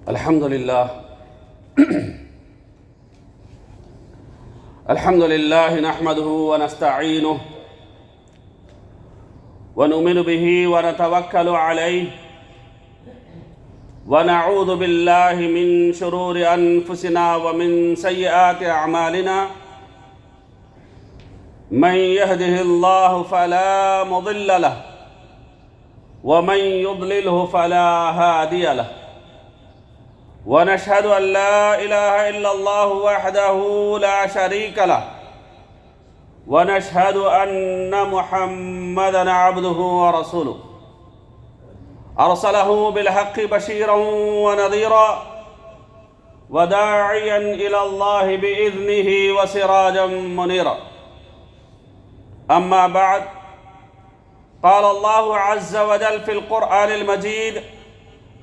अल्हम्दुलिल्लाह नहमदुहु व नस्तईनुहु व नुमिनु बिही व नतवक्कलु अलैहि व नऊज़ु बिल्लाहि मिन शुरूरि अनफुसिना व मिन सय्यिआति अअमालिना मन यहदिहिल्लाहु फला मुदिल्ल लहु व मन युद्लिलहु फला हादिय लहु ونشهد أن لا إله إلا الله وحده لا شريك له ونشهد أن محمدا عبده ورسوله أرسله بالحق بشيرا ونذيرا وداعيا إلى الله بإذنه وسراجا منيرا أما بعد قال الله عز وجل في القرآن المجيد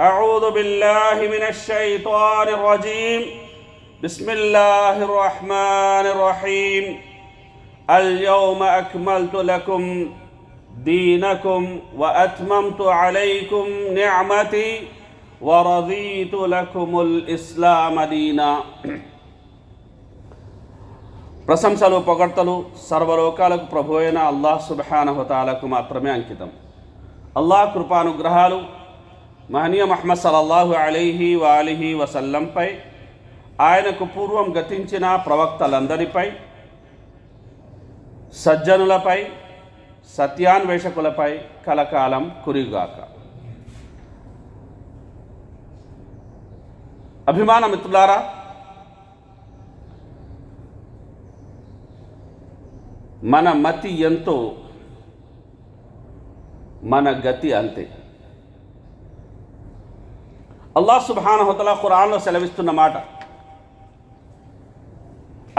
أعوذ بالله من الشيطان الرجيم بسم الله الرحمن الرحيم اليوم أكملت لكم دينكم وأتممت عليكم نعمتي ورضيت لكم الإسلام دينا ప్రశంసలు పొగడ్తలు సర్వలోకాలకు ప్రభువైన అల్లాహ్ సుబ్హానహు వ తఆలాకు మాత్రమే అంకితం. అల్లాహ్ కృపానుగ్రహాలు మహనీయ ముహమ్మద్ సల్లల్లాహు అలైహి వాలిహి వసల్లంపై, ఆయనకు పూర్వం గతించిన ప్రవక్తలందరిపై, సజ్జనులపై, సత్యాన్వేషకులపై కలకాలం కురిగాక. అభిమాన మిత్రులారా, మన మతి ఎంతో మన గతి అంతే. అల్లాహ్ సుబ్హానహు వ తఆలా ఖురాన్లో సెలవిస్తున్న మాట,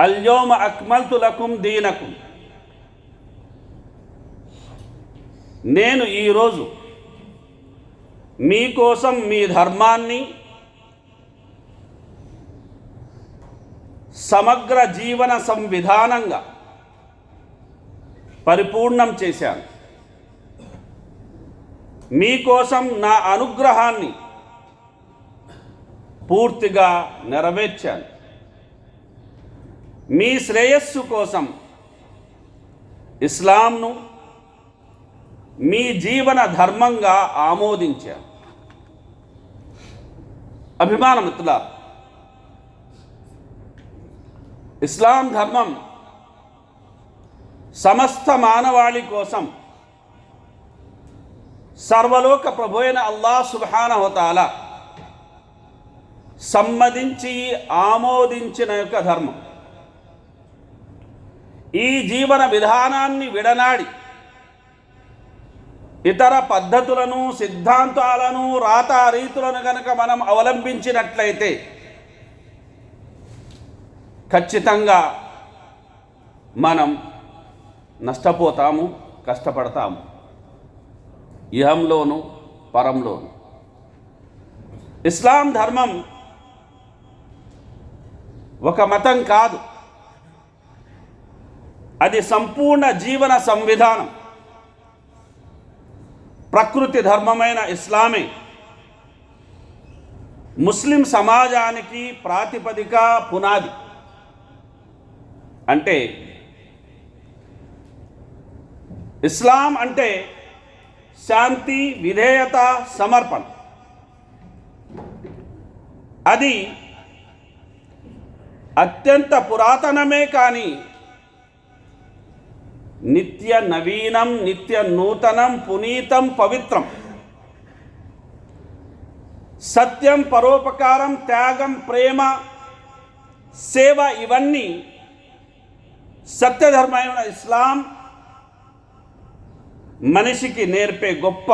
అల్యౌమ అక్మల్తు లకుం దీనకుం, నేను ఈరోజు మీకోసం మీ ధర్మాన్ని సమగ్ర జీవన సంవిధానంగా పరిపూర్ణం చేశాను. మీకోసం నా అనుగ్రహాన్ని పూర్తిగా నెరవేర్చాను. మీ శ్రేయస్సు కోసం ఇస్లాంను మీ జీవన ధర్మంగా ఆమోదించాను. అభిమాన మిత్రులారా, ఇస్లాం ధర్మం సమస్త మానవాళి కోసం సర్వలోక ప్రభువైన అల్లాహ్ సుబ్హానహు వ తఆలా సమ్మతించి ఆమోదించిన యొక్క ధర్మం. ఈ జీవన విధానాన్ని విడనాడి ఇతర పద్ధతులను, సిద్ధాంతాలను, రాతారీతులను కనుక మనం అవలంబించినట్లయితే ఖచ్చితంగా మనం నష్టపోతాము, కష్టపడతాము, ఇహంలోను పరంలోను. ఇస్లాం ధర్మం ఒక మతం కాదు, అది సంపూర్ణ జీవన సంవిధానం. ప్రకృతి ధర్మమైన ఇస్లామే ముస్లిం సమాజానికి ప్రాతిపదిక, పునాది. అంటే ఇస్లాం అంటే శాంతి, విధేయత, సమర్పణ. అది అత్యంత పురాతనమే కానీ నిత్య నవీనం, నిత్య నూతనం, పునీతం, పవిత్రం. సత్యం, పరోపకారం, త్యాగం, ప్రేమ, సేవ, ఇవన్నీ సత్యధర్మైన ఇస్లాం మనిషికి నేర్పే గొప్ప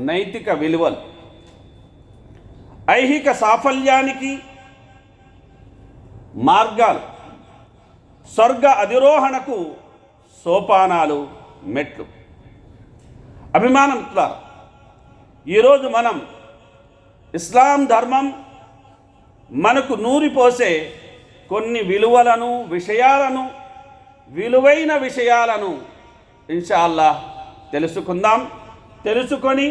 నైతిక విలువలు. ఐహిక సాఫల్యానికి మార్గాలు, స్వర్గ అధిరోహణకు సోపానాలు, మెట్లు. అభిమానం మిత్రులారా, ఈరోజు మనం ఇస్లాం ధర్మం మనకు నూరిపోసే కొన్ని విలువలను, విషయాలను, విలువైన విషయాలను ఇన్షాల్లాహ్ తెలుసుకుందాం. తెలుసుకొని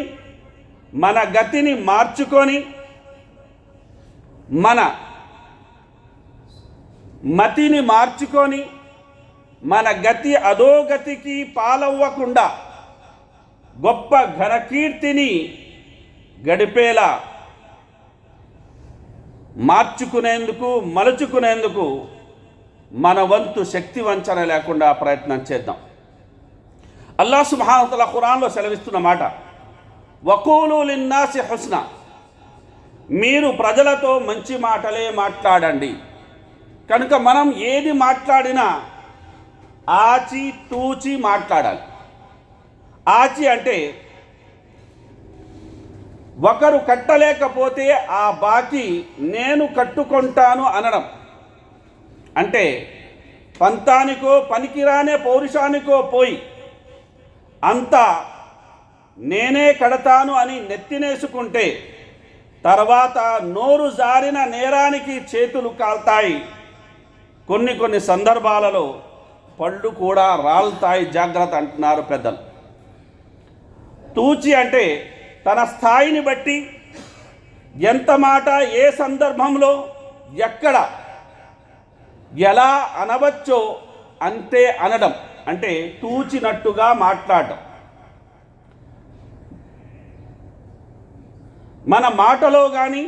మన గతిని మార్చుకొని మన మతిని మార్చుకొని మన గతి అధోగతికి పాలవ్వకుండా గొప్ప ఘనకీర్తిని గడిపేలా మార్చుకునేందుకు మలుచుకునేందుకు మన వంతు శక్తి వంచన లేకుండా ప్రయత్నం చేద్దాం. అల్లాహ్ సుబ్హానహు వ తఆలా ఖురాన్లో సెలవిస్తున్న మాట, వకూలు లిన్నాసి హుస్నా, మీరు ప్రజలతో మంచి మాటలే మాట్లాడండి. కనుక మనం ఏది మాట్లాడినా ఆచి తూచి మాట్లాడాలి. ఆచి అంటే ఒకరు కట్టలేకపోతే ఆ బాకీ నేను కట్టుకుంటాను అనడం. అంటే పంతానికో పనికిరానే పౌరుషానికో పోయి అంతా నేనే కడతాను అని నెత్తినేసుకుంటే తర్వాత నోరు జారిన నేరానికి చేతులు కాల్తాయి. కొన్ని సందర్భాలలో పళ్ళు కూడా రాలుతాయి, జాగ్రత్త అంటున్నారు పెద్దలు. తూచి అంటే తన స్థాయిని బట్టి ఎంత మాట ఏ సందర్భంలో ఎక్కడ ఎలా అనవచ్చో అంతే అనడం, అంటే తూచినట్టుగా మాట్లాడటం. మన మాటలో కానీ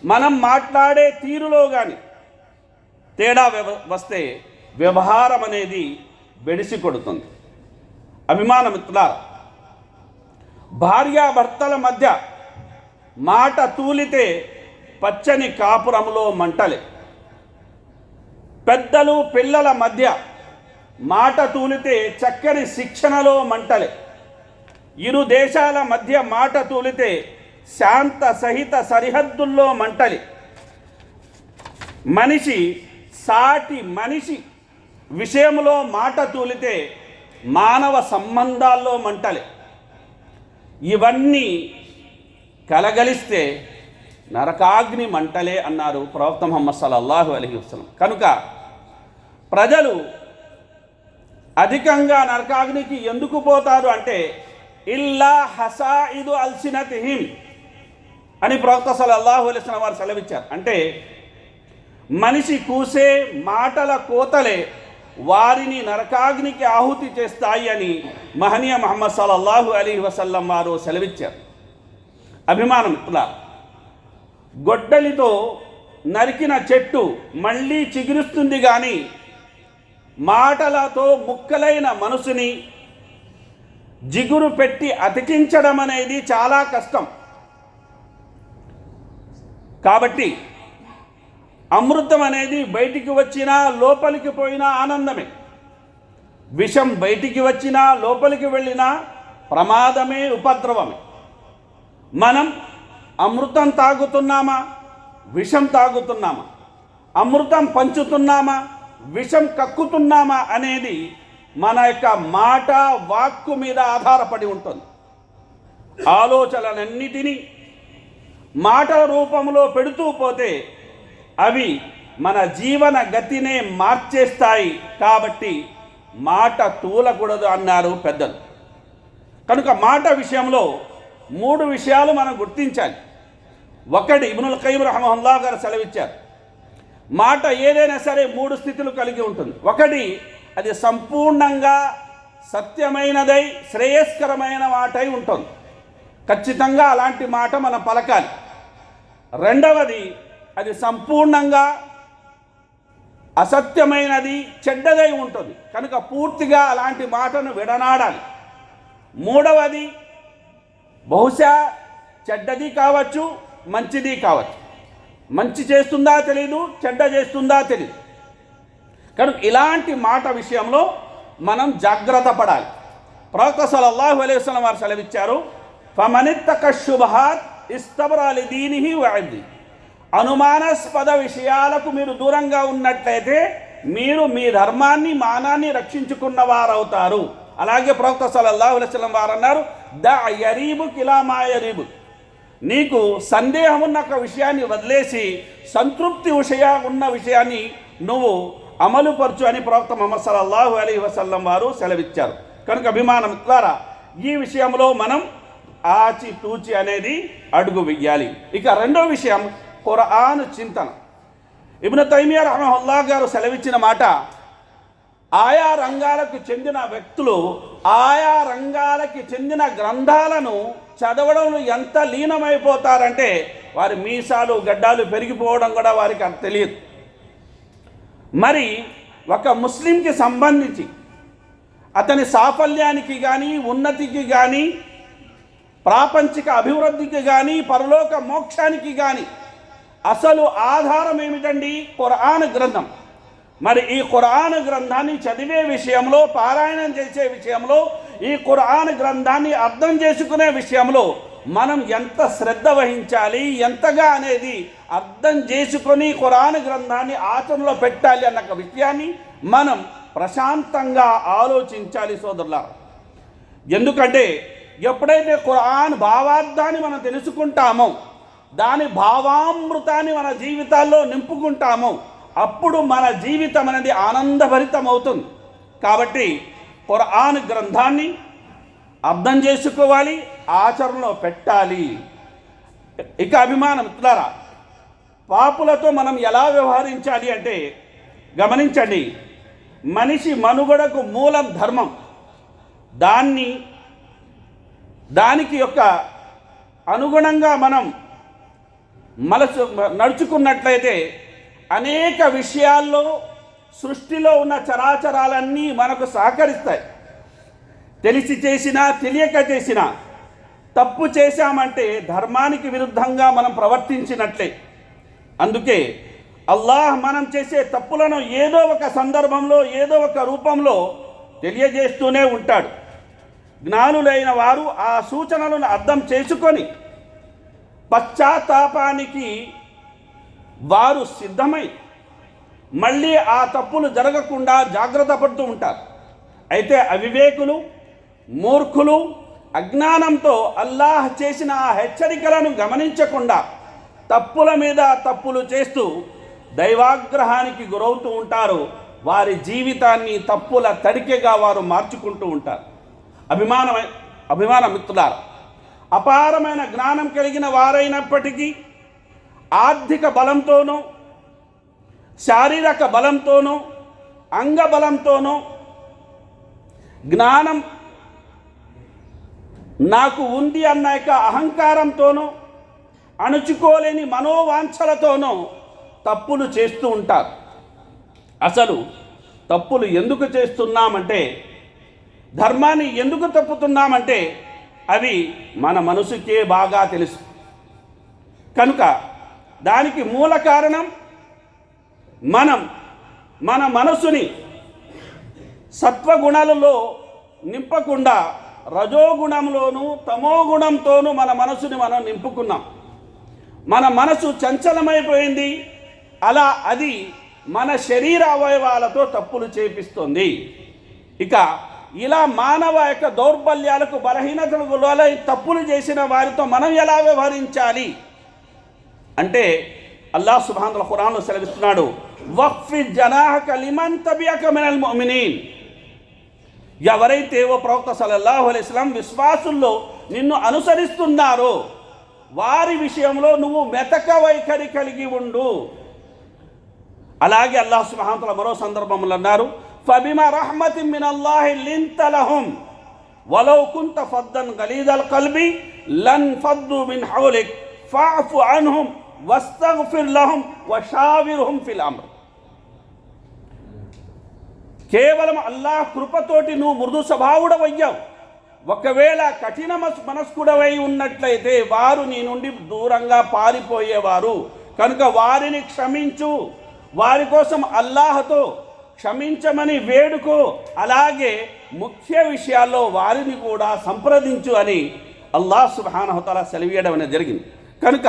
మనం మాట్లాడే తీరులో కానీ తేడా వస్తే వ్యవహారం అనేది బెడిసి కొడుతుంది. అభిమాన మిత్రులారా, భార్యాభర్తల మధ్య మాట తూలితే పచ్చని కాపురంలో మంటలే. పెద్దలు పిల్లల మధ్య మాట తూలితే చక్కని శిక్షణలో మంటలే. ఇరు దేశాల మధ్య మాట తూలితే శాంత సహిత సరిహద్దుల్లో మంటలే. మనిషి సాటి మనిషి విషయంలో మాట తూలితే మానవ సంబంధాల్లో మంటలే. ఇవన్నీ కలగలిస్తే నరకాగ్ని మంటలే అన్నారు ప్రవక్త ముహమ్మద్ సల్లల్లాహు అలైహి వసల్లం. కనుక ప్రజలు అధికంగా నరకాగ్నికి ఎందుకు పోతారు అంటే ఇల్లా హసాయిదు అల్సినతిహిం అని ప్రవక్త సల్లల్లాహు అలైహి వసల్లం వారు సెలవిచ్చారు. అంటే మనిషి కూసే మాటల కోతలే వారిని నరకాగ్నికి ఆహుతి చేస్తాయి అని మహనీయ ముహమ్మద్ సల్లల్లాహు అలైహి వసల్లం వారు సెలవిచ్చారు. అభిమానం ఇట్లా, గొడ్డలితో నరికిన చెట్టు మళ్ళీ చిగురుస్తుంది కానీ మాటలతో ముక్కలైన మనసుని జిగురు పెట్టి అతికించడం అనేది చాలా కష్టం. కాబట్టి అమృతం అనేది బయటికి వచ్చినా లోపలికి పోయినా ఆనందమే. విషం బయటికి వచ్చినా లోపలికి వెళ్ళినా ప్రమాదమే, ఉపద్రవమే. మనం అమృతం తాగుతున్నామా, విషం తాగుతున్నామా, అమృతం పంచుతున్నామా, విషం కక్కుతున్నామా అనేది మన యొక్క మాట వాక్కు మీద ఆధారపడి ఉంటుంది. ఆలోచనలన్నిటినీ మాటల రూపంలో పెడుతూ పోతే అవి మన జీవన గతినే మార్చేస్తాయి. కాబట్టి మాట తూలకూడదు అన్నారు పెద్దలు. కనుక మాట విషయంలో 3 విషయాలు మనం గుర్తించాలి. ఒకటి, ఇబ్నుల్ ఖయ్యిమ్ రహిమహుల్లాహ్ గారు సెలవిచ్చారు, మాట ఏదైనా సరే 3 స్థితులు కలిగి ఉంటుంది. ఒకటి, అది సంపూర్ణంగా సత్యమైనదై శ్రేయస్కరమైన మాటై ఉంటుంది. ఖచ్చితంగా అలాంటి మాట మనం పలకాలి. రెండవది, అది సంపూర్ణంగా అసత్యమైనది, చెడ్డదై ఉంటుంది. కనుక పూర్తిగా అలాంటి మాటను విడనాడాలి. మూడవది, బహుశా చెడ్డది కావచ్చు, మంచిది కావచ్చు. మంచి చేస్తుందా తెలీదు, చెడ్డ చేస్తుందా తెలీదు. కనుక ఇలాంటి మాట విషయంలో మనం జాగ్రత్త పడాలి. ప్రవక్త సల్లల్లాహు అలైహి వసల్లం వారు సెలవిచ్చారు, ఫమనిత్తక శుభహాత్ ఇస్తబరా లిదీనిహి వ ఇర్దిహి. అనుమానాస్పద విషయాలకు మీరు దూరంగా ఉన్నట్లయితే మీరు మీ ధర్మాన్ని, మానాన్ని రక్షించుకున్న వారవుతారు. అలాగే ప్రవక్త సల్లల్లాహు అలైహి వసల్లం వారు అన్నారు, దా యరీబుక్ ఇలా మా యరీబుక్. నీకు సందేహం ఉన్న ఒక విషయాన్ని వదిలేసి సంతృప్తి ఉన్న విషయాన్ని నువ్వు అమలుపరచు అని ప్రవక్త ముహమ్మద్ సల్లల్లాహు అలైహి వసల్లం వారు సెలవిచ్చారు. కనుక అభిమానం ద్వారా ఈ విషయంలో మనం ఆచి తూచి అనేది అడుగు వెయ్యాలి. ఇక రెండో విషయం, ఖురాన్ చింతన. ఇబ్ను తైమియా రహమహుల్లాహ్ గారు సెలవిచ్చిన మాట, ఆయా రంగాలకు చెందిన వ్యక్తులు ఆయా రంగాలకి చెందిన గ్రంథాలను చదవడంలో ఎంత లీనమైపోతారంటే వారి మీసాలు గడ్డాలు పెరిగిపోవడం కూడా వారికి తెలియదు. మరి ఒక ముస్లింకి సంబంధించి అతని సాఫల్యానికి కానీ, ఉన్నతికి కానీ, ప్రాపంచిక అభివృద్ధికి కానీ, పరలోక మోక్షానికి కానీ అసలు ఆధారం ఏమిటండి? ఖురాన్ గ్రంథం. మరి ఈ ఖురాన్ గ్రంథాన్ని చదివే విషయంలో, పారాయణం చేసే విషయంలో, ఈ ఖురాన్ గ్రంథాన్ని అర్థం చేసుకునే విషయంలో మనం ఎంత శ్రద్ధ వహించాలి, ఎంతగా అనేది అర్థం చేసుకొని ఖురాన్ గ్రంథాన్ని ఆచరణలో పెట్టాలి అన్న విషయాన్ని మనం ప్రశాంతంగా ఆలోచించాలి సోదరులారా. ఎందుకంటే ఎప్పుడైతే ఖురాన్ భావార్థాన్ని మనం తెలుసుకుంటామో, దాని భావామృతాన్ని మన జీవితాల్లో నింపుకుంటామో, అప్పుడు మన జీవితం అనేది ఆనందభరితం అవుతుంది. కాబట్టి ఖురాన్ గ్రంథాన్ని అర్థం చేసుకోవాలి, ఆచరణలో పెట్టాలి. ఇక అభిమాన మిత్రులారా, పాపులతో మనం ఎలా వ్యవహరించాలి అంటే గమనించండి. మనిషి మనుగడకు మూలం ధర్మం. దానికి యొక్క అనుగుణంగా మనం నడుచుకున్నట్లయితే అనేక విషయాల్లో సృష్టిలో ఉన్న చరాచరాలన్నీ మనకు సహకరిస్తాయి. తెలిసి చేసినా తెలియక చేసినా తప్పు చేశామంటే ధర్మానికి విరుద్ధంగా మనం ప్రవర్తించినట్లే. అందుకే అల్లాహ్ మనం చేసే తప్పులను ఏదో ఒక సందర్భంలో, ఏదో ఒక రూపంలో తెలియజేస్తూనే ఉంటాడు. జ్ఞానులైన వారు ఆ సూచనలను అర్థం చేసుకొని పశ్చాత్తాపానికి వారు సిద్ధమై మళ్ళీ ఆ తప్పులు జరగకుండా జాగ్రత్త పడుతూ ఉంటారు. అయితే అవివేకులు, మూర్ఖులు అజ్ఞానంతో అల్లాహ్ చేసిన ఆ హెచ్చరికలను గమనించకుండా తప్పుల మీద తప్పులు చేస్తూ దైవాగ్రహానికి గురవుతూ ఉంటారు. వారి జీవితాన్ని తప్పుల తడికెగా వారు మార్చుకుంటూ ఉంటారు. అభిమాన మిత్రులారా, అపారమైన జ్ఞానం కలిగిన వారైనప్పటికీ ఆర్థిక బలంతోనూ, శారీరక బలంతోనూ, అంగబలంతోనూ, జ్ఞానం నాకు ఉంది అన్న యొక్క అహంకారంతోనూ, అణుచుకోలేని మనోవాంఛలతోనూ తప్పులు చేస్తూ ఉంటారు. అసలు తప్పులు ఎందుకు చేస్తున్నామంటే, ధర్మాన్ని ఎందుకు తప్పుతున్నామంటే అవి మన మనసుకే బాగా తెలుసు. కనుక దానికి మూల కారణం మన మనసుని సత్వగుణాలలో నింపకుండా రజోగుణంలోనూ తమోగుణంతోనూ మన మనసుని మనం నింపుకున్నాం. మన మనసు చంచలమైపోయింది. అలా అది మన శరీర అవయవాలతో తప్పులు చేపిస్తుంది. ఇక ఇలా మానవ యొక్క దౌర్బల్యాలకు, బలహీనతలకు లోలై తప్పులు చేసిన వారితో మనం ఎలా వ్యవహరించాలి అంటే అల్లాహ్ సుబ్హానహు వ ఖురాన్లో సెలవిస్తున్నాడు, వఖ్ఫిద్ జనాహక లిమన్ తబియక మినల్ ముమినీన్. ఎవరైతే ఓ ప్రవక్త సల్లల్లాహు అలైహి వసల్లం విశ్వాసుల్లో నిన్ను అనుసరిస్తున్నారో వారి విషయంలో నువ్వు మెతక వైఖరి కలిగి ఉండు. అలాగే అల్లాహ్ సుబ్హానహు వ తఆలా మరో సందర్భంలో అన్నారు, ఫబిమా రహ్మతిన్ మినల్లాహి లింత లహుం వలౌ కుంత ఫద్దన్ గలీదల్ కల్బి లన్ ఫద్దు మిన్ హౌలిక్ ఫఅఫు అన్హుం వస్తగ్ఫిర్ లహుం వషావిర్హుం ఫిల్ అమ్ర్. కేవలం అల్లాహ్ కృపతోటి నువ్వు మృదు స్వభావుడవయ్యావు. ఒకవేళ కఠిన మనస్కుడవై ఉన్నట్లయితే వారు నీ నుండి దూరంగా పారిపోయేవారు. కనుక వారిని క్షమించు, వారి కోసం అల్లాహతో క్షమించమని వేడుకో, అలాగే ముఖ్య విషయాల్లో వారిని కూడా సంప్రదించు అని అల్లాహ్ సుబ్హానహు వ తఆలా సెలవీయడం అనేది జరిగింది. కనుక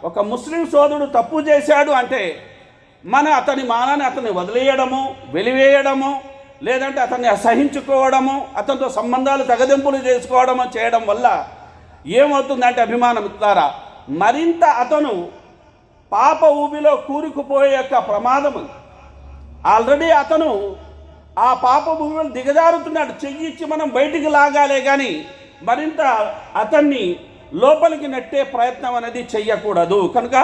ఒక ముస్లిం సోదరుడు తప్పు చేశాడు అంటే అతని మానాన్ని అతన్ని వదిలేయడము, వెలివేయడము, లేదంటే అతన్ని అసహించుకోవడము, అతనితో సంబంధాలు తెగదెంపులు చేసుకోవడము చేయడం వల్ల ఏమవుతుందంటే అభిమాన మిత్రులారా, మరింత అతను పాప ఊబిలో కూరుకుపోయే యొక్క ప్రమాదం. ఆల్రెడీ అతను ఆ పాప ఊబిలో దిగజారుతున్నాడు. చెయ్యిచ్చి మనం బయటికి లాగాలే కానీ మరింత అతన్ని లోపలికి నెట్టే ప్రయత్నం అనేది చెయ్యకూడదు. కనుక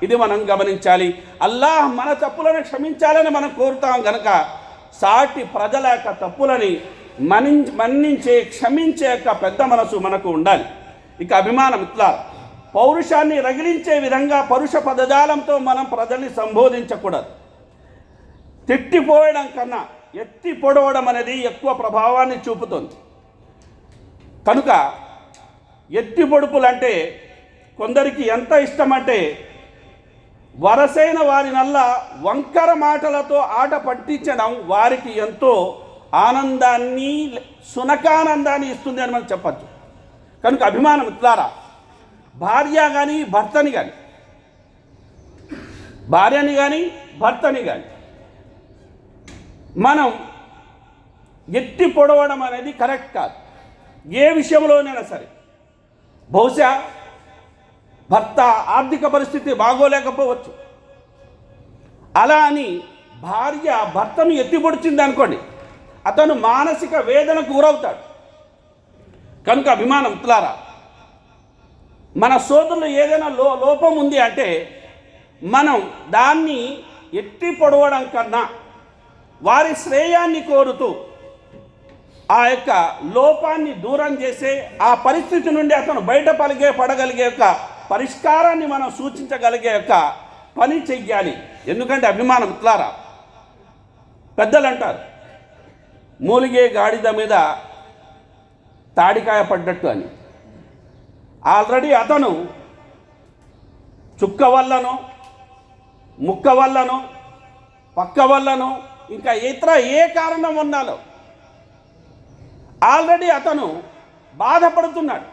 ఇది మనం గమనించాలి. అల్లాహ్ మన తప్పులను క్షమించాలని మనం కోరుతాం గనక సాటి ప్రజల యొక్క తప్పులని మన్నించే క్షమించే యొక్క పెద్ద మనసు మనకు ఉండాలి. ఇక అభిమానం ఇట్లా పౌరుషాన్ని రగిలించే విధంగా పరుష పదజాలంతో మనం ప్రజల్ని సంబోధించకూడదు. తిట్టిపోయడం కన్నా ఎత్తి పొడవడం అనేది ఎక్కువ ప్రభావాన్ని చూపుతుంది. కనుక ఎత్తి పొడుపులంటే కొందరికి ఎంత ఇష్టమంటే వరసైన వారినల్లా వంకర మాటలతో ఆట పట్టించడం వారికి ఎంతో ఆనందాన్ని సునకానందాన్ని ఇస్తుంది అని మనం చెప్పచ్చు. కనుక అభిమానం ఇట్లారా భార్య కానీ భర్తని కానీ మనం ఎత్తి పొడవడం అనేది కరెక్ట్ కాదు. ఏ విషయంలోనైనా సరే బహుశా భర్త ఆర్థిక పరిస్థితి బాగోలేకపోవచ్చు, అలా అని భార్య భర్తను ఎత్తిపొడిచింది అనుకోండి, అతను మానసిక వేదనకు గురవుతాడు. కనుక అభిమానం ఇట్లారా మన సోదరులు ఏదైనా లోపం ఉంది అంటే మనం దాన్ని ఎత్తి పొడవడం కన్నా వారి శ్రేయాన్ని కోరుతూ ఆ యొక్క లోపాన్ని దూరం చేసే ఆ పరిస్థితి నుండి అతను పడగలిగే యొక్క పరిష్కారాన్ని మనం సూచించగలిగే యొక్క పని చెయ్యాలి. ఎందుకంటే అభిమానం ఇట్లారా పెద్దలు అంటారు మూలిగే గాడిద మీద తాడికాయ పడ్డట్టు అని. ఆల్రెడీ అతను చుక్క వల్లనో ముక్క వల్లనో పక్క వల్లనో ఇంకా ఇతర ఏ కారణం ఉన్నాలో ఆల్రెడీ అతను బాధపడుతున్నాడు,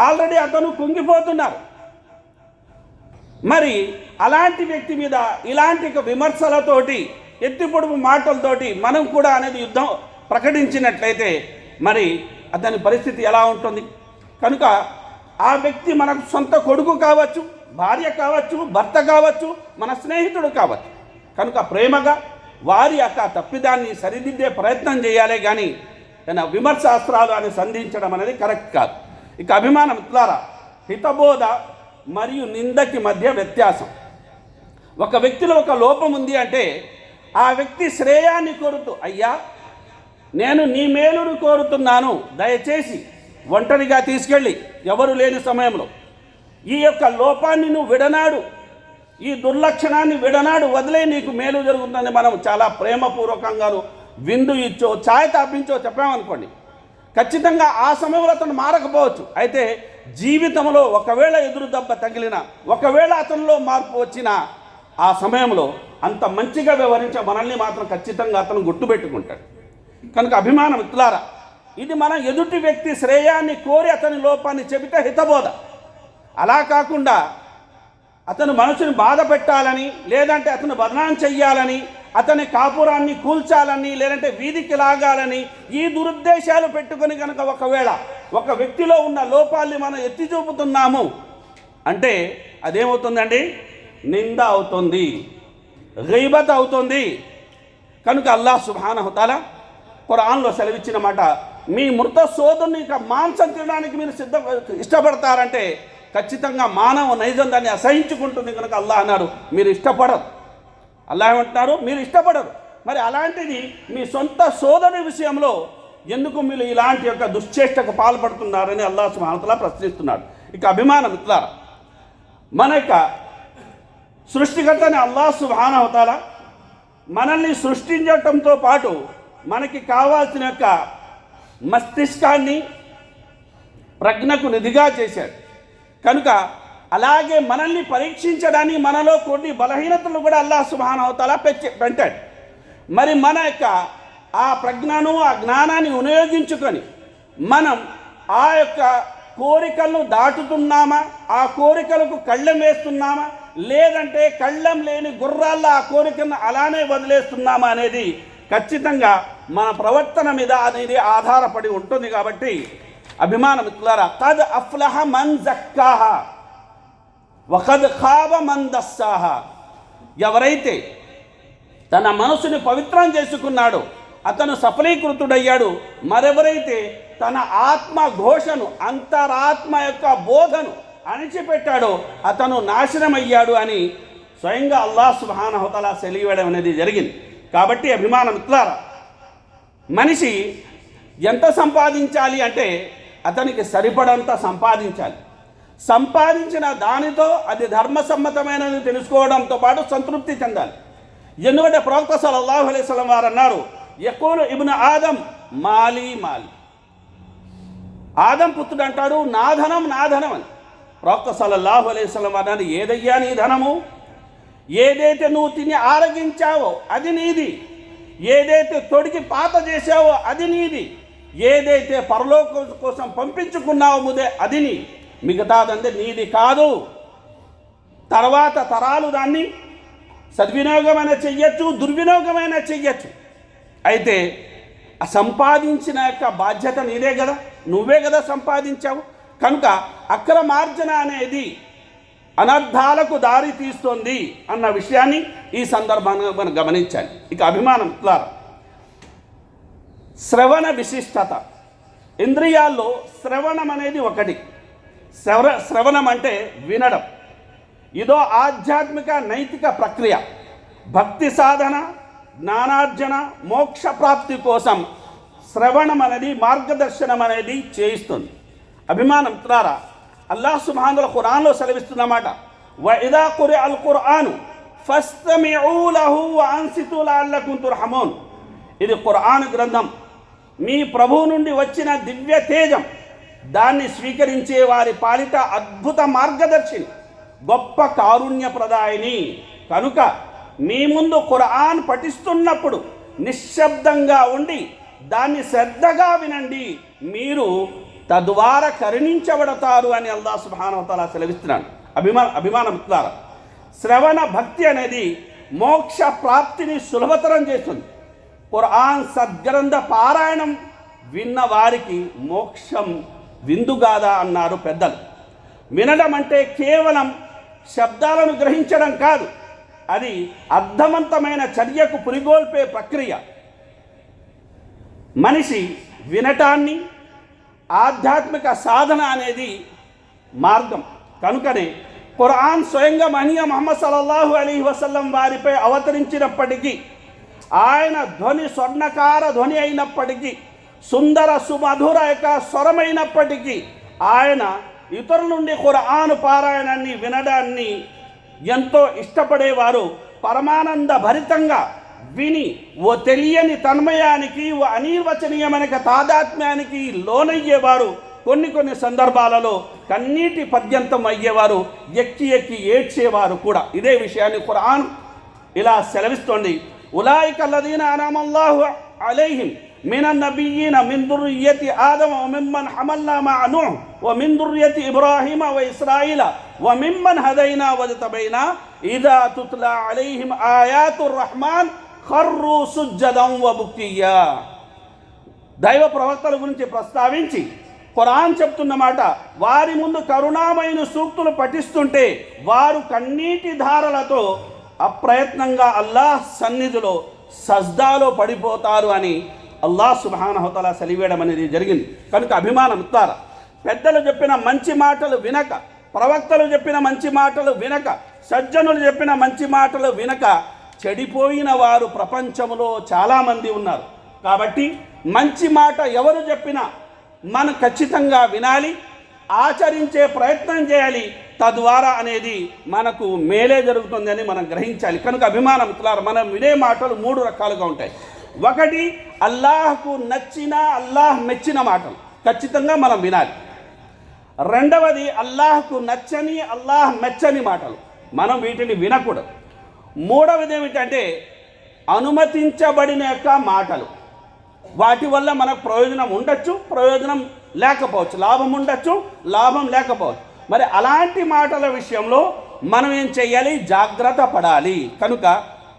ఆల్రెడీ అతను కుంగిపోతున్నారు. మరి అలాంటి వ్యక్తి మీద ఇలాంటి విమర్శలతోటి ఎత్తిపొడుపు మాటలతోటి మనం కూడా అనేది యుద్ధం ప్రకటించినట్లయితే మరి అతని పరిస్థితి ఎలా ఉంటుంది? కనుక ఆ వ్యక్తి మనకు సొంత కొడుకు కావచ్చు, భార్య కావచ్చు, భర్త కావచ్చు, మన స్నేహితుడు కావచ్చు. కనుక ప్రేమగా వారి యొక్క తప్పిదాన్ని సరిదిద్దే ప్రయత్నం చేయాలి, కానీ విమర్శాస్త్రాలు అని సంధించడం అనేది కరెక్ట్ కాదు. ఇక అభిమానం ఇట్లారా హితబోధ మరియు నిందకి మధ్య వ్యత్యాసం. ఒక వ్యక్తిలో ఒక లోపం ఉంది అంటే ఆ వ్యక్తి శ్రేయాన్ని కోరుతూ, అయ్యా నేను నీ మేలును కోరుతున్నాను, దయచేసి ఒంటరిగా తీసుకెళ్ళి ఎవరు లేని సమయంలో ఈ యొక్క లోపాన్ని నువ్వు విడనాడు, ఈ దుర్లక్షణాన్ని విడనాడు, వదిలే, నీకు మేలు జరుగుతుందని మనం చాలా ప్రేమపూర్వకంగాను విందు ఇచ్చో ఛాయ్ తాపించో చెప్పామనుకోండి, ఖచ్చితంగా ఆ సమయంలో అతను మారకపోవచ్చు. అయితే జీవితంలో ఒకవేళ ఎదురు దెబ్బ తగిలినా, ఒకవేళ అతనిలో మార్పు వచ్చినా ఆ సమయంలో అంత మంచిగా వ్యవహరించే మనల్ని మాత్రం ఖచ్చితంగా అతను గుర్తుపెట్టుకుంటాడు. కనుక అభిమానం ఇట్లారా ఇది మన ఎదుటి వ్యక్తి శ్రేయాన్ని కోరి అతని లోపాన్ని చెబితే హితబోధ. అలా కాకుండా అతను మనసుని బాధ పెట్టాలని, లేదంటే అతను బదనాం చెయ్యాలని, అతని కాపురాన్ని కూల్చాలని, లేదంటే వీధికి లాగాలని ఈ దురుద్దేశాలు పెట్టుకొని కనుక ఒకవేళ ఒక వ్యక్తిలో ఉన్న లోపాల్ని మనం ఎత్తి చూపుతున్నాము అంటే అదేమవుతుందండి? నింద అవుతుంది, గీబత్ అవుతుంది. కనుక అల్లాహ్ సుబ్హానహు తఆలా ఖురాన్లో సెలవిచ్చిన మాట, మీ మృత సోదరుని ఇక మాంసం తినడానికి మీరు ఇష్టపడతారంటే ఖచ్చితంగా మానవ నైజం దాన్ని అసహించుకుంటుంది. కనుక అల్లాహ్ అన్నాడు మీరు ఇష్టపడరు. అల్లాహ్ ఏమంటున్నారు? మీరు ఇష్టపడరు. మరి అలాంటిది మీ సొంత సోదరుని విషయంలో ఎందుకు మీరు ఇలాంటి యొక్క దుశ్చేష్టకు పాల్పడుతున్నారని అల్లాహ్ సుబ్హానహు తఆలా ప్రశ్నిస్తున్నాడు. ఇక అభిమానం ఇట్లారా మన యొక్క సృష్టికర్తని అల్లాహ్ సుబ్హానహు తఆలా మనల్ని సృష్టించటంతో పాటు మనకి కావాల్సిన యొక్క మస్తిష్కాన్ని ప్రజ్ఞకు నిధిగా చేశాడు. కనుక అలాగే మనల్ని పరీక్షించడానికి మనలో కొన్ని బలహీనతలు కూడా అల్లాహ్ సుబ్హానహు తఆలా పెట్టాడు. మరి మన యొక్క ఆ ప్రజ్ఞను ఆ జ్ఞానాన్ని వినియోగించుకొని మనం ఆ యొక్క కోరికలను దాటుతున్నామా, ఆ కోరికలకు కళ్ళెం వేస్తున్నామా, లేదంటే కళ్ళెం లేని గుర్రాల్లో ఆ కోరికను అలానే వదిలేస్తున్నామా అనేది ఖచ్చితంగా మన ప్రవర్తన మీద అనేది ఆధారపడి ఉంటుంది. కాబట్టి అభిమానం ఇట్లారా ఖద్ అఫ్లహ మన్ జక్కాహా వఖద్ ఖాబ మన్ దస్సాహా. ఎవరైతే తన మనసుని పవిత్రం చేసుకున్నాడో అతను సఫలీకృతుడయ్యాడు. మరెవరైతే తన ఆత్మ ఘోషను, అంతరాత్మ యొక్క బోధను అణిచిపెట్టాడో అతను నాశనమయ్యాడు అని స్వయంగా అల్లాహ్ సుబ్హానహు వ తఆలా సెలవియడం అనేది జరిగింది. కాబట్టి అభిమాన మిత్రులారా, మనిషి ఎంత సంపాదించాలి అంటే అతనికి సరిపడంత సంపాదించాలి. సంపాదించిన దానితో అది ధర్మసమ్మతమైనది తెలుసుకోవడంతో పాటు సంతృప్తి చెందాలి. ఎందుకంటే ప్రవక్త సల్లల్లాహు అలైహి వసల్లం వారు అన్నారు, యఖూలు ఇబ్ను ఆదం మాలి మాలి. ఆదం పుత్రుడు అంటాడు, నా ధనం నా ధనం అని. ప్రవక్త సల్లల్లాహు అలైహి వసల్లం వారు అన్నారు, ఏదయ్యా నీ ధనము? ఏదైతే నువ్వు తిని ఆరగించావో అది నీది, ఏదైతే తొడిగి పాత చేసావో అది నీది, ఏదైతే పరలోకం కోసం పంపించుకున్నావో ముదే అది నీ, మిగతాదంటే నీది కాదు. తర్వాత తరాలు దాన్ని సద్వినియోగమైనా చెయ్యొచ్చు, దుర్వినియోగమైనా చెయ్యొచ్చు. అయితే ఆ సంపాదించిన యొక్క బాధ్యత నీదే కదా, నువ్వే కదా సంపాదించావు. కనుక అక్రమార్జన అనేది అనర్థాలకు దారి తీస్తుంది అన్న విషయాన్ని ఈ సందర్భంగా మనం గమనించాలి. ఇక అభిమానం ద్వారా శ్రవణ విశిష్టత. ఇంద్రియాల్లో శ్రవణం అనేది ఒకటి. శ్రవణం అంటే వినడం. ఇదో ఆధ్యాత్మిక నైతిక ప్రక్రియ. భక్తి సాధన, జ్ఞానార్జన, మోక్ష ప్రాప్తి కోసం శ్రవణం అనేది, మార్గదర్శనం అనేది చేయిస్తుంది. అభిమానం ద్వారా అల్లాహ్ సుబ్హానహు ఖురాన్లో సెలవిస్తున్నమాట, వఇదా ఖురిఅల్ ఖుర్ఆను ఫస్తమిఊ లహు వఅన్సితూ లఅల్లకుం తుర్హమూన్. ఇది ఖురాన్ గ్రంథం, మీ ప్రభువు నుండి వచ్చిన దివ్య తేజం. దాన్ని స్వీకరించే వారి పాలిట అద్భుత మార్గదర్శిని, గొప్ప కారుణ్యప్రదాయిని. కనుక మీ ముందు ఖురాన్ పఠిస్తున్నప్పుడు నిశ్శబ్దంగా ఉండి దాన్ని శ్రద్ధగా వినండి, మీరు తద్వారా కరుణించబడతారు అని అల్లాహ్ సుబ్హానహు వ తఆలా సెలవిస్తున్నాడు. అభిమాన మిత్రులారా, శ్రవణ భక్తి అనేది మోక్ష ప్రాప్తిని సులభతరం చేస్తుంది. ఖురాన్ సద్గ్రంథ పారాయణం విన్న వారికి మోక్షం విందుగాదా అన్నారు పెద్దలు. వినడం అంటే కేవలం శబ్దాలను గ్రహించడం కాదు, అది అర్థవంతమైన చర్యకు పురిగొల్పే ప్రక్రియ. మనిషి వినటాన్ని ఆధ్యాత్మిక సాధన అనేది మార్గం. కనుకనే ఖురాన్ స్వయంగా మహనీయ ముహమ్మద్ సల్లల్లాహు అలైహి వసల్లం వారిపై అవతరించినప్పటికీ, ఆయన ధ్వని స్వర్ణకార ధ్వని అయినప్పటికీ, సుందర సుమధుర యొక్క స్వరమైనప్పటికీ, ఆయన ఇతరుల నుండి ఖురాన్ పారాయణాన్ని వినడాన్ని ఎంతో ఇష్టపడేవారు. పరమానంద భరితంగా విని ఓ తెలియని తన్మయానికి, ఓ అనిర్వచనీయమైన తాదాత్మ్యానికి లోనయ్యేవారు. కొన్ని సందర్భాలలో కన్నీటి పర్యంతం అయ్యేవారు, ఎక్కి ఎక్కి ఏడ్చేవారు కూడా. ఇదే విషయాన్ని ఖురాన్ ఇలా సెలవిస్తోంది, ఉలాయిక అల్లదీన అనమల్లాహు అలైహిం మినన్ నబియ్యీన మిన్ దుర్రియ్యతి ఆదమ వ మిమ్మన్ హమల్నా మఅ నూహ్ వ మిన్ దుర్రియ్యతి ఇబ్రాహీమ వ ఇస్రాయీల వ మిమ్మన్ హదైనా వజ్తబైనా ఇదా తుత్లా అలైహిం ఆయాతుర్ రహ్మాన్ ఖర్రు సుజ్జదం వ బుకియ్యా. దైవ ప్రవక్తల గురించి ప్రస్తావించి ఖురాన్ చెప్తున్నమాట, వారి ముందు కరుణామైన సూక్తులు పఠిస్తుంటే వారు కన్నీటి ధారలతో అప్రయత్నంగా అల్లాహ్ సన్నిధిలో సజ్దాలో పడిపోతారు అని అల్లాహ్ సుబ్హానహు వ తఆలా సెలవియడం అనేది జరిగింది. కనుక అభిమానం మిత్రులారా, పెద్దలు చెప్పిన మంచి మాటలు వినక, ప్రవక్తలు చెప్పిన మంచి మాటలు వినక, సజ్జనులు చెప్పిన మంచి మాటలు వినక చెడిపోయిన వారు ప్రపంచంలో చాలామంది ఉన్నారు. కాబట్టి మంచి మాట ఎవరు చెప్పినా మనం ఖచ్చితంగా వినాలి, ఆచరించే ప్రయత్నం చేయాలి. తద్వారా అనేది మనకు మేలే జరుగుతుందని మనం గ్రహించాలి. కనుక అభిమానం మిత్రులారా, మనం వినే మాటలు 3 రకాలుగా ఉంటాయి. ఒకటి, అల్లాహ్కు నచ్చిన, అల్లాహ్ మెచ్చిన మాటలు ఖచ్చితంగా మనం వినాలి. రెండవది, అల్లాహ్కు నచ్చని, అల్లాహ్ మెచ్చని మాటలు మనం వీటిని వినకూడదు. మూడవది ఏమిటంటే అనుమతించబడిన యొక్క మాటలు. వాటి వల్ల మనకు ప్రయోజనం ఉండొచ్చు, ప్రయోజనం లేకపోవచ్చు, లాభం ఉండొచ్చు, లాభం లేకపోవచ్చు. మరి అలాంటి మాటల విషయంలో మనం ఏం చేయాలి? జాగ్రత్త పడాలి. కనుక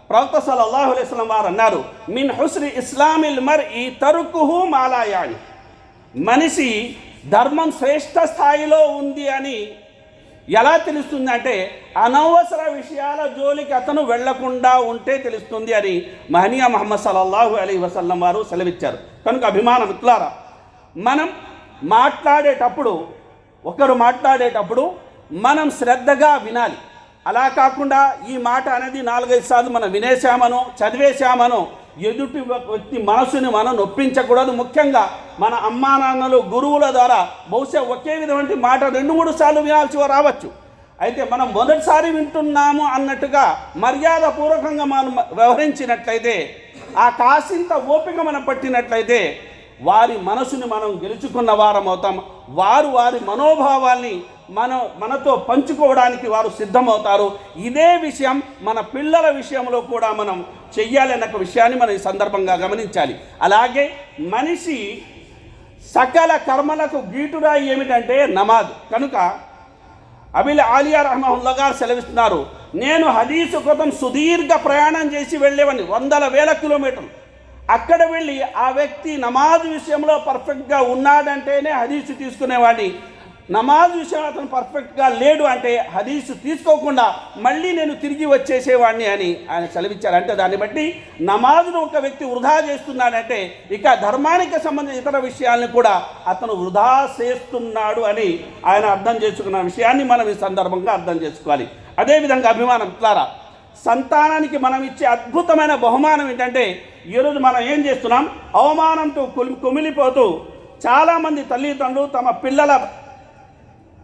ప్రవక్త సల్లల్లాహు అలైహి వసల్లం వారు అన్నారు, మిన్ హుస్ని ఇస్లామిల్ మర్ఇ తరుకుహు మా లా యాని. మనిషి ధర్మం శ్రేష్ఠ స్థాయిలో ఉంది అని ఎలా తెలుస్తుంది అంటే అనవసర విషయాల జోలికి అతను వెళ్లకుండా ఉంటే తెలుస్తుంది అని మహనీయ ముహమ్మద్ సల్లల్లాహు అలైహి వసల్లం వారు సెలవిచ్చారు. కనుక అభిమాన మిత్రులారా, మనం మాట్లాడేటప్పుడు, ఒకరు మాట్లాడేటప్పుడు మనం శ్రద్ధగా వినాలి. అలా కాకుండా ఈ మాట అనేది 4-5 సార్లు మనం వినేశామనో చదివేశామనో ఎదుటి వ్యక్తి మనసుని మనం నొప్పించకూడదు. ముఖ్యంగా మన అమ్మా నాన్నలు గురువుల ద్వారా బహుశా ఒకే విధమైన మాట 2-3 సార్లు వినాల్సి రావచ్చు. అయితే మనం మొదటిసారి వింటున్నాము అన్నట్టుగా మర్యాదపూర్వకంగా మనం వ్యవహరించినట్లయితే, ఆ కాసింత ఓపిక మనం పట్టినట్లయితే వారి మనసుని మనం గెలుచుకున్న వారం అవుతాం. వారి మనోభావాల్ని మనతో పంచుకోవడానికి వారు సిద్ధమవుతారు. ఇదే విషయం మన పిల్లల విషయంలో కూడా మనం చెయ్యాలన్న విషయాన్ని మనం ఈ సందర్భంగా గమనించాలి. అలాగే మనిషి సకల కర్మలకు గీటురా ఏమిటంటే నమాజ్. కనుక అబిల్ ఆలియా రహమహుల్లా గారు సెలవిస్తున్నారు, నేను హదీసు కోసం సుదీర్ఘ ప్రయాణం చేసి వెళ్ళేవాడిని, 100,000 కిలోమీటర్లు. అక్కడ వెళ్ళి ఆ వ్యక్తి నమాజ్ విషయంలో పర్ఫెక్ట్గా ఉన్నాడంటేనే హదీసు తీసుకునేవాడిని. నమాజ్ విషయంలో అతను పర్ఫెక్ట్గా లేడు అంటే హదీసు తీసుకోకుండా మళ్ళీ నేను తిరిగి వచ్చేసేవాడిని అని ఆయన సెలవిచ్చారు. అంటే దాన్ని బట్టి నమాజ్ను ఒక వ్యక్తి వృధా చేస్తున్నాడంటే ఇక ధర్మానికి సంబంధించిన ఇతర విషయాలను కూడా అతను వృధా చేస్తున్నాడు అని ఆయన అర్థం చేసుకున్న విషయాన్ని మనం ఈ సందర్భంగా అర్థం చేసుకోవాలి. అదేవిధంగా అభిమానం ద్వారా సంతానానికి మనం ఇచ్చే అద్భుతమైన బహుమానం ఏంటంటే, ఈరోజు మనం ఏం చేస్తున్నాం, అవమానంతో కుమిలిపోతూ చాలామంది తల్లిదండ్రులు తమ పిల్లల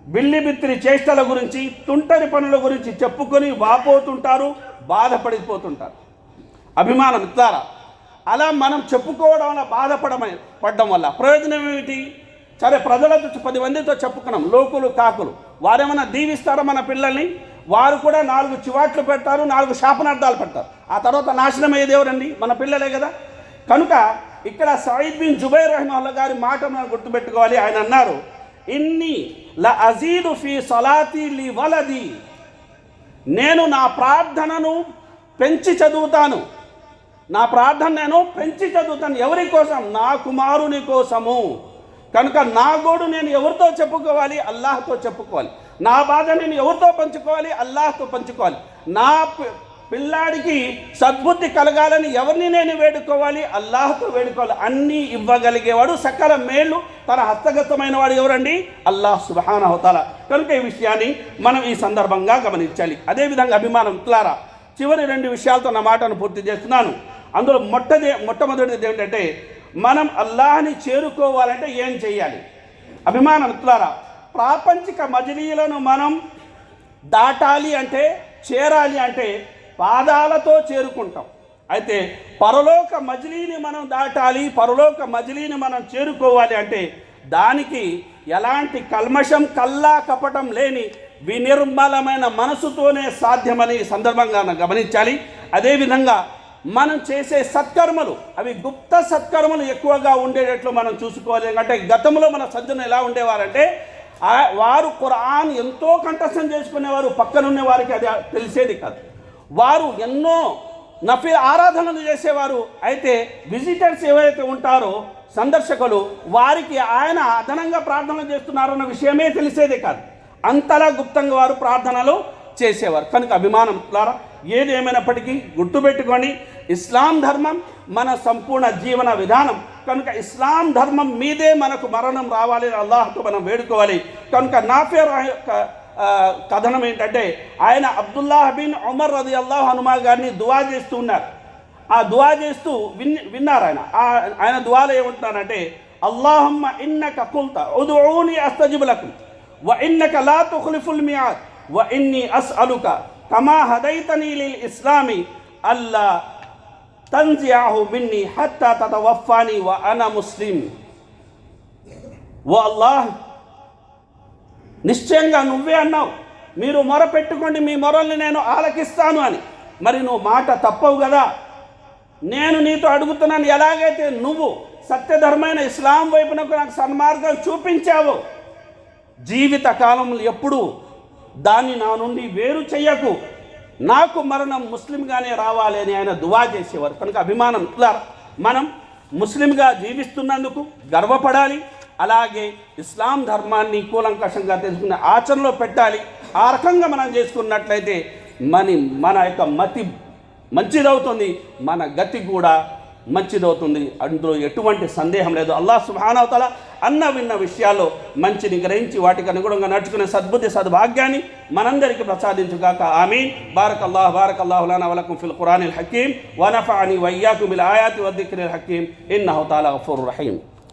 బిల్లిబిత్తిరి చేష్టల గురించి తుంటరి పనుల గురించి చెప్పుకొని వాపోతుంటారు, బాధపడిపోతుంటారు. అభిమానం ద్వారా అలా మనం చెప్పుకోవడం వల్ల పడడం వల్ల ప్రయోజనం ఏమిటి? సరే, ప్రజలతో 10 మందితో చెప్పుకున్నాం, లోకులు కాకులు వారేమన్నా దీవిస్తారా మన పిల్లల్ని? వారు కూడా 4 చివాట్లు పెడతారు, 4 శాపనార్థాలు పెడతారు. ఆ తర్వాత నాశనం అయ్యేది ఎవరండి? మన పిల్లలే కదా. కనుక ఇక్కడ సయీద్ బిన్ జుబైర్ రహిమహుల్లా గారి మాట మనం గుర్తుపెట్టుకోవాలి. ఆయన అన్నారు, ఇన్ని ల అజీదు ఫీ సలాతి లి వలది, నేను నా ప్రార్థనను పెంచి చదువుతాను. నా ప్రార్థన నేను పెంచి చదువుతాను. ఎవరి కోసం? నా కుమారుని కోసము. కనుక నా గోడు నేను ఎవరితో చెప్పుకోవాలి? అల్లాహ్తో చెప్పుకోవాలి. నా బాధ నేను ఎవరితో పంచుకోవాలి? అల్లాహ్తో పంచుకోవాలి. నా పిల్లాడికి సద్బుద్ధి కలగాలని ఎవరిని నేను వేడుకోవాలి? అల్లాహ్తో వేడుకోవాలి. అన్నీ ఇవ్వగలిగేవాడు, సకల మేళ్ళు తన హస్తగతమైన వాడు ఎవరండి? అల్లాహ్ సుబ్హానహు వ తఆలా. కనుక ఈ విషయాన్ని మనం ఈ సందర్భంగా గమనించాలి. అదేవిధంగా అభిమానం తులారా, చివరి 2 విషయాలతో నా మాటను పూర్తి చేస్తున్నాను. అందులో మొట్టమొదటిది ఏంటంటే, మనం అల్లాహ్ని చేరుకోవాలంటే ఏం చేయాలి? అభిమానం తులారా, ప్రాపంచిక మజిలీలను మనం దాటాలి అంటే, చేరాలి అంటే పాదాలతో చేరుకుంటాం. అయితే పరలోక మజిలీని మనం దాటాలి, పరలోక మజిలీని మనం చేరుకోవాలి అంటే దానికి ఎలాంటి కల్మషం, కల్లా కపటం లేని వినిర్మలమైన మనసుతోనే సాధ్యమని సందర్భంగా గమనించాలి. అదేవిధంగా మనం చేసే సత్కర్మలు అవి గుప్త సత్కర్మలు ఎక్కువగా ఉండేటట్లు మనం చూసుకోవాలి. ఎందుకంటే గతంలో మన సజ్జనులు ఎలా ఉండేవారంటే, వారు ఖురాన్ ఎంతో కంఠస్థం చేసుకునేవారు, పక్కనున్న వారికి అది తెలిసేది కాదు. వారు ఎన్నో నఫీ ఆరాధనలు చేసేవారు. అయితే విజిటర్స్ ఎవరైతే ఉంటారో, సందర్శకులు, వారికి ఆయన అదనంగా ప్రార్థనలు చేస్తున్నారన్న విషయమే తెలిసేదే కాదు. అంతలా గుప్తంగా వారు ప్రార్థనలు చేసేవారు. కనుక అభిమానం ద్వారా ఏది ఏమైనప్పటికీ గుర్తుపెట్టుకోండి, ఇస్లాం ధర్మం మన సంపూర్ణ జీవన విధానం. కనుక ఇస్లాం ధర్మం మీదే మనకు మరణం రావాలి, అల్లాహ్తో మనం వేడుకోవాలి. కనుక నాఫీ కథనం ఏంటంటే, ఆయన అబ్దుల్లాహ్ బిన్ ఉమర్ రదియల్లాహు అన్హుమా గారిని దువా చేస్తూ ఉన్నారు. ఆ దువా చేస్తూ విన్నారు. ఆయన దువాలో ఏమంటున్నారంటే, అల్లాహుమ్మ ఇన్నక కుల్త ఉదుఊని అస్తజిబ్ లకుమ్ వ ఇన్నక లా తుఖ్లిఫుల్ మియాద్ వ ఇన్ని అస్అలుక కమా హదైతనీ లిల్ ఇస్లామి అల్లా తన్జిఅహు మిన్నీ హత్తా తతవఫాని వ అనా ముస్లిం. ఓ అల్లాహ్, నిశ్చయంగా నువ్వే అన్నావు, మీరు మొర పెట్టుకోండి, మీ మొరల్ని నేను ఆలకిస్తాను అని. మరి నువ్వు మాట తప్పవు కదా. నేను నీతో అడుగుతున్నాను, ఎలాగైతే నువ్వు సత్యధర్మైన ఇస్లాం వైపునకు నాకు సన్మార్గం చూపించావో, జీవిత కాలంలో ఎప్పుడు దాన్ని నా నుండి వేరు చెయ్యకు, నాకు మరణం ముస్లింగానే రావాలి అని ఆయన దువా చేసేవారు. కనుక అభిమానం మనం ముస్లింగా జీవిస్తున్నందుకు గర్వపడాలి. అలాగే ఇస్లాం ధర్మాన్ని కూలంకషంగా తెలుసుకునే ఆచరణలో పెట్టాలి. ఆ రకంగా మనం చేసుకున్నట్లయితే మన యొక్క మతి మంచిదవుతుంది, మన గతి కూడా మంచిదవుతుంది, అందులో ఎటువంటి సందేహం లేదు. అల్లాహ్ సుబ్హానహు వ తఆలా అన్న విన్న విషయాల్లో మంచిని గ్రహించి వాటికి అనుగుణంగా నడుచుకునే సద్బుద్ధి సద్భాగ్యాన్ని మనందరికీ ప్రసాదించుగాక. ఆమీన్. బారకల్లాహు లనా వ లకుం ఫిల్ ఖురానిల్ హకీమ్ వ నఫఅని వ ఇయ్యాకుం బిల్ ఆయాతి వ దిక్రిల్ హకీమ్ ఇన్నహు తఆలా గఫూరుర్ రహీమ్.